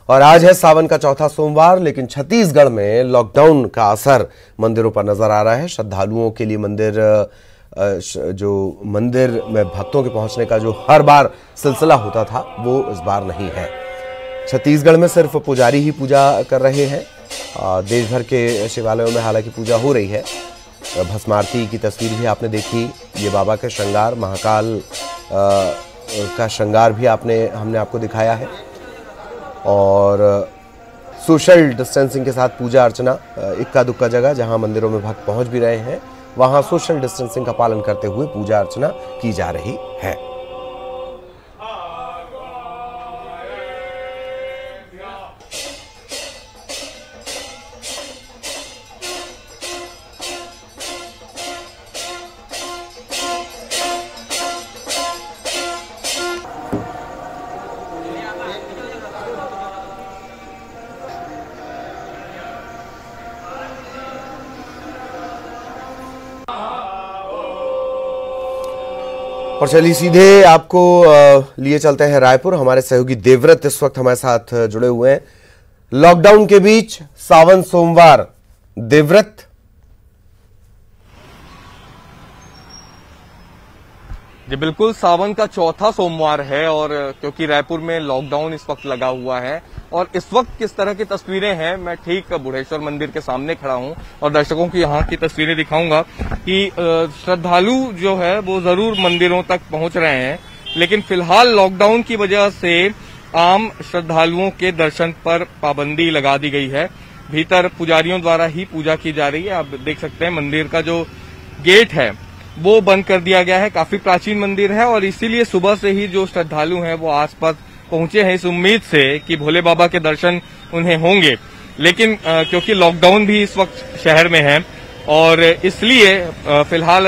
और आज है सावन का चौथा सोमवार, लेकिन छत्तीसगढ़ में लॉकडाउन का असर मंदिरों पर नजर आ रहा है। श्रद्धालुओं के लिए मंदिर में भक्तों के पहुंचने का जो हर बार सिलसिला होता था वो इस बार नहीं है। छत्तीसगढ़ में सिर्फ पुजारी ही पूजा कर रहे हैं। देश भर के शिवालयों में हालांकि पूजा हो रही है। भस्म आरती की तस्वीर भी आपने देखी। ये बाबा के श्रृंगार, महाकाल का श्रृंगार भी हमने आपको दिखाया है। और सोशल डिस्टेंसिंग के साथ पूजा अर्चना, इक्का दुक्का जगह जहां मंदिरों में भक्त पहुंच भी रहे हैं वहां सोशल डिस्टेंसिंग का पालन करते हुए पूजा अर्चना की जा रही है। और चलिए सीधे आपको लिए चलते हैं रायपुर। हमारे सहयोगी देवव्रत इस वक्त हमारे साथ जुड़े हुए हैं। लॉकडाउन के बीच सावन सोमवार, देवव्रत। जी बिल्कुल, सावन का चौथा सोमवार है और क्योंकि रायपुर में लॉकडाउन इस वक्त लगा हुआ है और इस वक्त किस तरह की तस्वीरें हैं, मैं ठीक बुढ़ेश्वर मंदिर के सामने खड़ा हूं और दर्शकों को यहाँ की तस्वीरें दिखाऊंगा कि श्रद्धालु जो है वो जरूर मंदिरों तक पहुंच रहे हैं, लेकिन फिलहाल लॉकडाउन की वजह से आम श्रद्धालुओं के दर्शन पर पाबंदी लगा दी गई है। भीतर पुजारियों द्वारा ही पूजा की जा रही है। आप देख सकते हैं मंदिर का जो गेट है वो बंद कर दिया गया है। काफी प्राचीन मंदिर है और इसीलिए सुबह से ही जो श्रद्धालु हैं वो आसपास पहुंचे हैं इस उम्मीद से कि भोले बाबा के दर्शन उन्हें होंगे। लेकिन क्योंकि लॉकडाउन भी इस वक्त शहर में है और इसलिए फिलहाल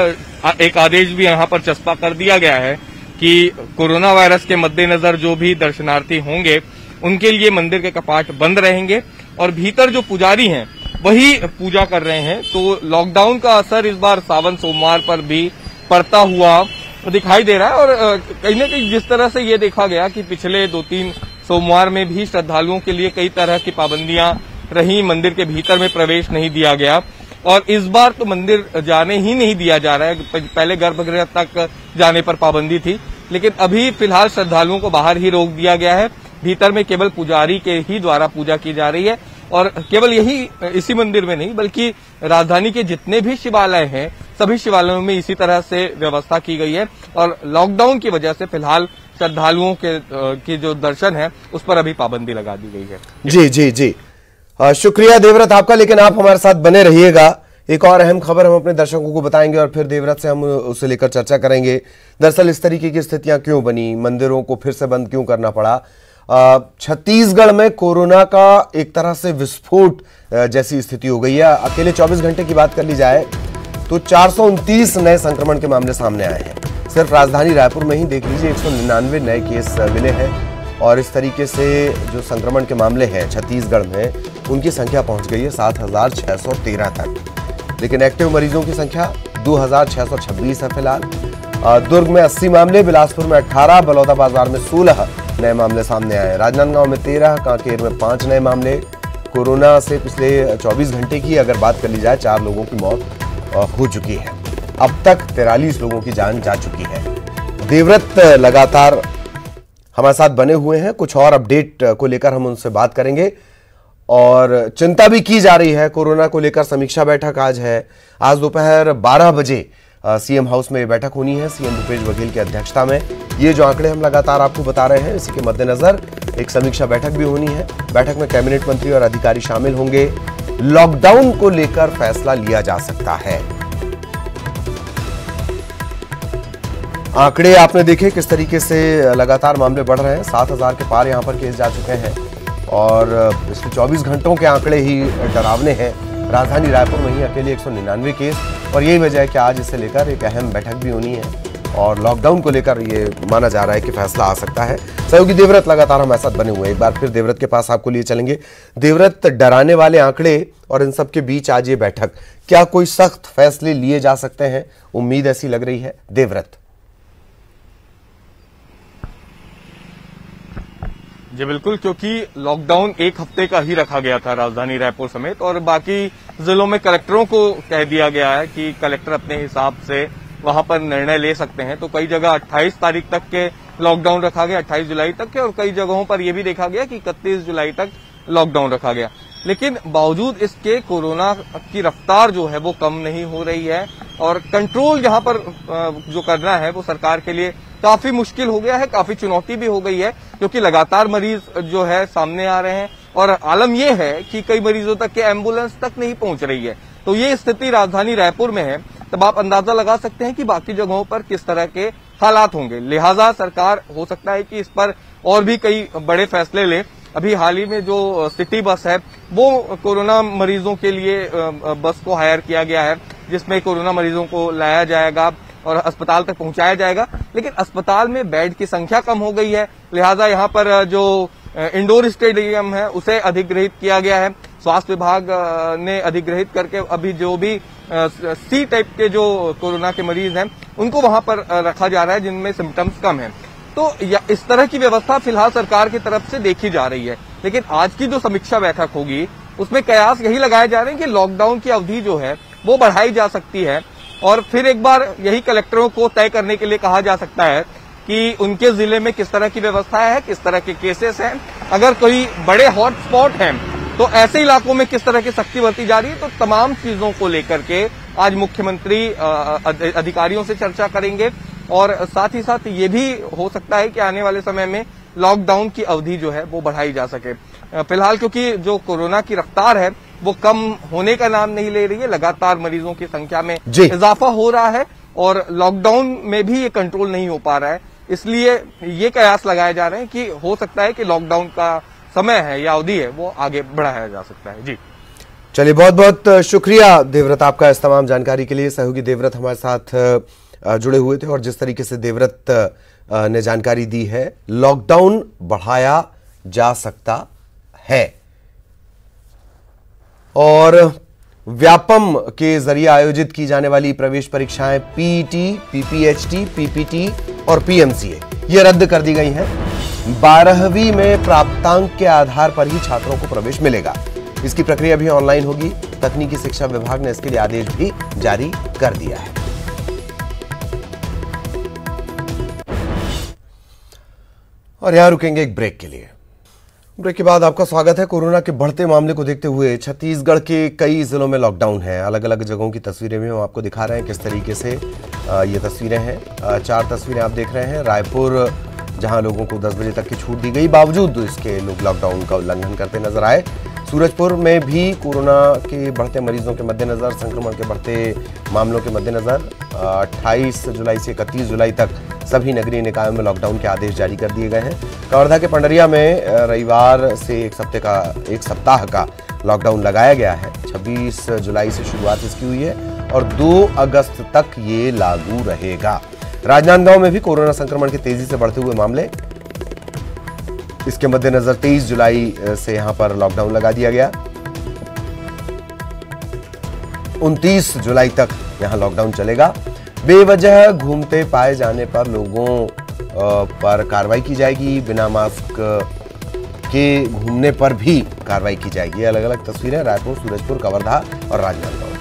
एक आदेश भी यहां पर चस्पा कर दिया गया है कि कोरोना वायरस के मद्देनजर जो भी दर्शनार्थी होंगे उनके लिए मंदिर के कपाट बंद रहेंगे और भीतर जो पुजारी हैं वही पूजा कर रहे हैं। तो लॉकडाउन का असर इस बार सावन सोमवार पर भी पड़ता हुआ दिखाई दे रहा है और कहीं न कहीं जिस तरह से ये देखा गया कि पिछले 2-3 सोमवार में भी श्रद्धालुओं के लिए कई तरह की पाबंदियां रही, मंदिर के भीतर में प्रवेश नहीं दिया गया और इस बार तो मंदिर जाने ही नहीं दिया जा रहा है। पहले गर्भगृह तक जाने पर पाबंदी थी, लेकिन अभी फिलहाल श्रद्धालुओं को बाहर ही रोक दिया गया है। भीतर में केवल पुजारी के ही द्वारा पूजा की जा रही है और केवल यही इसी मंदिर में नहीं बल्कि राजधानी के जितने भी शिवालय हैं सभी शिवालयों में इसी तरह से व्यवस्था की गई है और लॉकडाउन की वजह से फिलहाल श्रद्धालुओं के जो दर्शन है उस पर अभी पाबंदी लगा दी गई है। जी जी जी, शुक्रिया देवव्रत आपका। लेकिन आप हमारे साथ बने रहिएगा, एक और अहम खबर हम अपने दर्शकों को बताएंगे और फिर देवव्रत से हम उसे लेकर चर्चा करेंगे। दरअसल इस तरीके की स्थितियां क्यों बनी, मंदिरों को फिर से बंद क्यों करना पड़ा। छत्तीसगढ़ में कोरोना का एक तरह से विस्फोट जैसी स्थिति हो गई है। अकेले 24 घंटे की बात कर ली जाए तो 429 नए संक्रमण के मामले सामने आए हैं। सिर्फ राजधानी रायपुर में ही देख लीजिए 199 नए केस मिले हैं और इस तरीके से जो संक्रमण के मामले हैं छत्तीसगढ़ में उनकी संख्या पहुंच गई है 7,613 तक। लेकिन एक्टिव मरीजों की संख्या 2,626 है फिलहाल। दुर्ग में 80 मामले, बिलासपुर में 18, बलौदाबाजार में 16 नए मामले सामने आए। राजनांदगांव में 13, कांकेर में 5 नए मामले। कोरोना से पिछले 24 घंटे की अगर बात कर ली जाए 4 लोगों की मौत हो चुकी है। अब तक 43 लोगों की जान जा चुकी है। देवव्रत लगातार हमारे साथ बने हुए हैं, कुछ और अपडेट को लेकर हम उनसे बात करेंगे और चिंता भी की जा रही है कोरोना को लेकर। समीक्षा बैठक आज है, आज दोपहर 12 बजे सीएम हाउस में बैठक होनी है सीएम भूपेश बघेल की अध्यक्षता में। ये जो आंकड़े हम लगातार आपको बता रहे हैं इसी के मद्देनजर एक समीक्षा बैठक भी होनी है। बैठक में कैबिनेट मंत्री और अधिकारी शामिल होंगे। लॉकडाउन को लेकर फैसला लिया जा सकता है। आंकड़े आपने देखे किस तरीके से लगातार मामले बढ़ रहे हैं। 7,000 के पार यहां पर केस जा चुके हैं और पिछले 24 घंटों के आंकड़े ही डरावने हैं। राजधानी रायपुर में ही अकेले 199 केस और यही वजह है कि आज इसे लेकर एक अहम बैठक भी होनी है और लॉकडाउन को लेकर ये माना जा रहा है कि फैसला आ सकता है। सहयोगी देवव्रत लगातार हमारे साथ बने हुए हैं। एक बार फिर देवव्रत के पास आपको लिए चलेंगे। देवव्रत, डराने वाले आंकड़े और इन सब के बीच आज ये बैठक, क्या कोई सख्त फैसले लिए जा सकते हैं? उम्मीद ऐसी लग रही है देवव्रत। जी बिल्कुल, क्योंकि लॉकडाउन एक हफ्ते का ही रखा गया था राजधानी रायपुर समेत, और बाकी जिलों में कलेक्टरों को कह दिया गया है कि कलेक्टर अपने हिसाब से वहां पर निर्णय ले सकते हैं। तो कई जगह 28 तारीख तक के लॉकडाउन रखा गया, 28 जुलाई तक के, और कई जगहों पर यह भी देखा गया कि 31 जुलाई तक लॉकडाउन रखा गया। लेकिन बावजूद इसके कोरोना की रफ्तार जो है वो कम नहीं हो रही है, और कंट्रोल यहाँ पर जो करना है वो सरकार के लिए काफी मुश्किल हो गया है, काफी चुनौती भी हो गई है, क्योंकि लगातार मरीज जो है सामने आ रहे हैं, और आलम यह है कि कई मरीजों तक के एम्बुलेंस तक नहीं पहुंच रही है। तो ये स्थिति राजधानी रायपुर में है, तब आप अंदाजा लगा सकते हैं कि बाकी जगहों पर किस तरह के हालात होंगे। लिहाजा सरकार हो सकता है कि इस पर और भी कई बड़े फैसले ले। अभी हाल ही में जो सिटी बस है वो कोरोना मरीजों के लिए बस को हायर किया गया है, जिसमें कोरोना मरीजों को लाया जाएगा और अस्पताल तक पहुंचाया जाएगा। लेकिन अस्पताल में बेड की संख्या कम हो गई है, लिहाजा यहाँ पर जो इंडोर स्टेडियम है उसे अधिग्रहित किया गया है। स्वास्थ्य विभाग ने अधिग्रहित करके अभी जो भी सी टाइप के जो कोरोना के मरीज हैं उनको वहां पर रखा जा रहा है, जिनमें सिम्टम्स कम हैं। तो इस तरह की व्यवस्था फिलहाल सरकार की तरफ से देखी जा रही है। लेकिन आज की जो समीक्षा बैठक होगी उसमें कयास यही लगाए जा रहे हैं कि लॉकडाउन की अवधि जो है वो बढ़ाई जा सकती है, और फिर एक बार यही कलेक्टरों को तय करने के लिए कहा जा सकता है कि उनके जिले में किस तरह की व्यवस्था है, किस तरह के केसेस हैं, अगर कोई बड़े हॉटस्पॉट हैं तो ऐसे इलाकों में किस तरह की सख्ती बरती जा रही है। तो तमाम चीजों को लेकर के आज मुख्यमंत्री अधिकारियों से चर्चा करेंगे, और साथ ही साथ ये भी हो सकता है कि आने वाले समय में लॉकडाउन की अवधि जो है वो बढ़ाई जा सके। फिलहाल क्योंकि जो कोरोना की रफ्तार है वो कम होने का नाम नहीं ले रही है, लगातार मरीजों की संख्या में इजाफा हो रहा है, और लॉकडाउन में भी ये कंट्रोल नहीं हो पा रहा है। इसलिए ये कयास लगाए जा रहे हैं कि हो सकता है कि लॉकडाउन का समय है या अवधि है वो आगे बढ़ाया जा सकता है। जी चलिए, बहुत बहुत शुक्रिया देवव्रत आपका इस तमाम जानकारी के लिए। सहयोगी देवव्रत हमारे साथ जुड़े हुए थे, और जिस तरीके से देवव्रत ने जानकारी दी है, लॉकडाउन बढ़ाया जा सकता है, और व्यापम के जरिए आयोजित की जाने वाली प्रवेश परीक्षाएं पीईटी, पीपीएचटी, पीपीटी और पीएमसीए ये रद्द कर दी गई हैं। 12वीं में प्राप्तांक के आधार पर ही छात्रों को प्रवेश मिलेगा। इसकी प्रक्रिया भी ऑनलाइन होगी। तकनीकी शिक्षा विभाग ने इसके लिए आदेश भी जारी कर दिया है। और यहां रुकेंगे एक ब्रेक के लिए। ब्रेक के बाद आपका स्वागत है। कोरोना के बढ़ते मामले को देखते हुए छत्तीसगढ़ के कई जिलों में लॉकडाउन है। अलग अलग जगहों की तस्वीरें भी हम आपको दिखा रहे हैं किस तरीके से ये तस्वीरें हैं। 4 तस्वीरें आप देख रहे हैं। रायपुर, जहां लोगों को 10 बजे तक की छूट दी गई, बावजूद इसके लोग लॉकडाउन का उल्लंघन करते नजर आए। सूरजपुर में भी कोरोना के बढ़ते मरीजों के मद्देनजर, संक्रमण के बढ़ते मामलों के मद्देनजर 28 जुलाई से 31 जुलाई तक सभी नगरीय निकायों में लॉकडाउन के आदेश जारी कर दिए गए हैं। कवर्धा के पंडरिया में रविवार से एक सप्ताह का लॉकडाउन लगाया गया है। 26 जुलाई से शुरुआत इसकी हुई है और 2 अगस्त तक ये लागू रहेगा। राजनांदगांव में भी कोरोना संक्रमण के तेजी से बढ़ते हुए मामले, इसके मद्देनजर 23 जुलाई से यहां पर लॉकडाउन लगा दिया गया। 29 जुलाई तक यहां लॉकडाउन चलेगा। बेवजह घूमते पाए जाने पर लोगों पर कार्रवाई की जाएगी। बिना मास्क के घूमने पर भी कार्रवाई की जाएगी। अलग अलग तस्वीरें रायपुर, सूरजपुर, कवर्धा और राजनांदगांव की।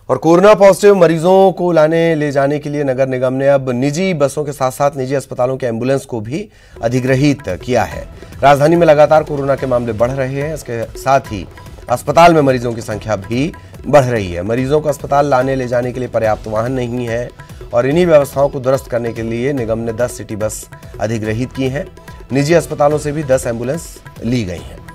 और कोरोना पॉजिटिव मरीजों को लाने ले जाने के लिए नगर निगम ने अब निजी बसों के साथ साथ निजी अस्पतालों के एम्बुलेंस को भी अधिग्रहित किया है। राजधानी में लगातार कोरोना के मामले बढ़ रहे हैं। इसके साथ ही अस्पताल में मरीजों की संख्या भी बढ़ रही है। मरीजों को अस्पताल लाने ले जाने के लिए पर्याप्त वाहन नहीं है, और इन्हीं व्यवस्थाओं को दुरुस्त करने के लिए निगम ने 10 सिटी बस अधिग्रहित की हैं। निजी अस्पतालों से भी 10 एम्बुलेंस ली गई हैं।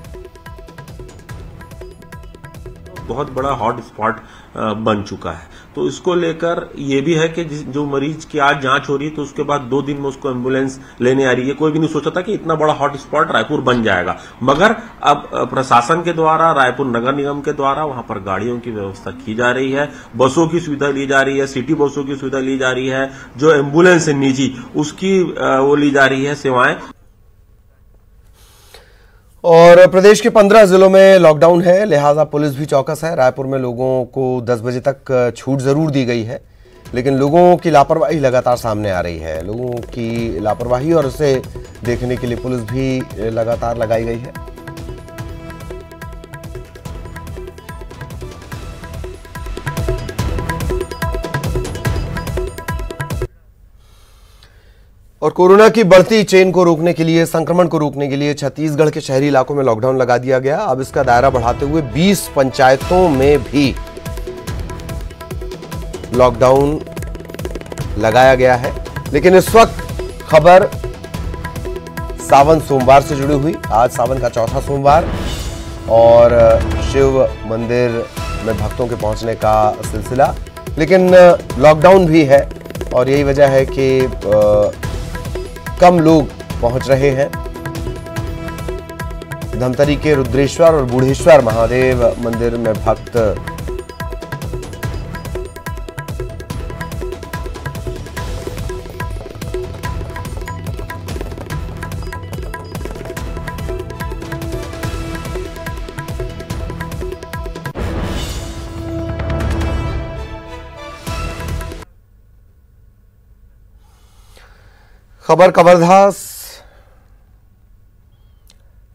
बहुत बड़ा हॉट स्पॉट बन चुका है, तो इसको लेकर ये भी है कि जो मरीज की आज जांच हो रही है तो उसके बाद 2 दिन में उसको एम्बुलेंस लेने आ रही है। कोई भी नहीं सोचा था कि इतना बड़ा हॉट स्पॉट रायपुर बन जाएगा, मगर अब प्रशासन के द्वारा, रायपुर नगर निगम के द्वारा वहां पर गाड़ियों की व्यवस्था की जा रही है, बसों की सुविधा ली जा रही है, सिटी बसों की सुविधा ली जा रही है, जो एम्बुलेंस है निजी उसकी वो ली जा रही है सेवाएं। और प्रदेश के 15 जिलों में लॉकडाउन है, लिहाजा पुलिस भी चौकस है। रायपुर में लोगों को 10 बजे तक छूट जरूर दी गई है, लेकिन लोगों की लापरवाही लगातार सामने आ रही है। लोगों की लापरवाही और उसे देखने के लिए पुलिस भी लगातार लगाई गई है। और कोरोना की बढ़ती चेन को रोकने के लिए, संक्रमण को रोकने के लिए छत्तीसगढ़ के शहरी इलाकों में लॉकडाउन लगा दिया गया। अब इसका दायरा बढ़ाते हुए 20 पंचायतों में भी लॉकडाउन लगाया गया है। लेकिन इस वक्त खबर सावन सोमवार से जुड़ी हुई। आज सावन का चौथा सोमवार और शिव मंदिर में भक्तों के पहुंचने का सिलसिला, लेकिन लॉकडाउन भी है और यही वजह है कि कम लोग पहुंच रहे हैं। धमतरी के रुद्रेश्वर और बूढ़ेश्वर महादेव मंदिर में भक्त खबर कवर्धा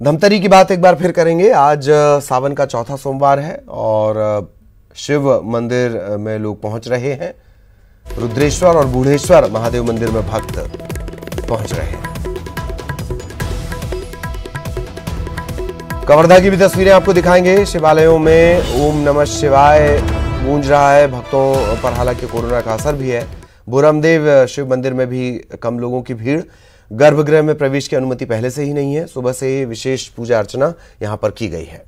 धमतरी की बात एक बार फिर करेंगे। आज सावन का चौथा सोमवार है और शिव मंदिर में लोग पहुंच रहे हैं। रुद्रेश्वर और बूढ़ेश्वर महादेव मंदिर में भक्त पहुंच रहे हैं। कवर्धा की भी तस्वीरें आपको दिखाएंगे। शिवालयों में ओम नमः शिवाय गूंज रहा है। भक्तों पर हालांकि कोरोना का असर भी है। भोरमदेव शिव मंदिर में भी कम लोगों की भीड़। गर्भगृह में प्रवेश की अनुमति पहले से ही नहीं है। सुबह से विशेष पूजा अर्चना यहां पर की गई है।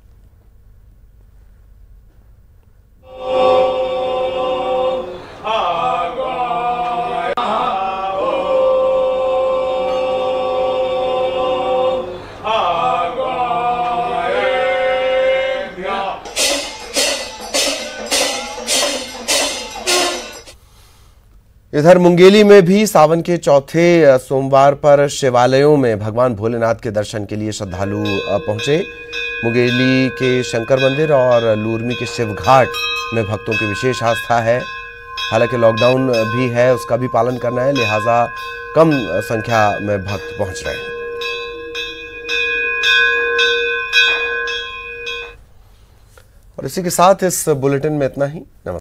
इधर मुंगेली में भी सावन के चौथे सोमवार पर शिवालयों में भगवान भोलेनाथ के दर्शन के लिए श्रद्धालु पहुंचे। मुंगेली के शंकर मंदिर और लूरमी के शिव घाट में भक्तों की विशेष आस्था है। हालांकि लॉकडाउन भी है, उसका भी पालन करना है, लिहाजा कम संख्या में भक्त पहुंच रहे हैं। और इसी के साथ इस बुलेटिन में इतना ही। नमस्कार।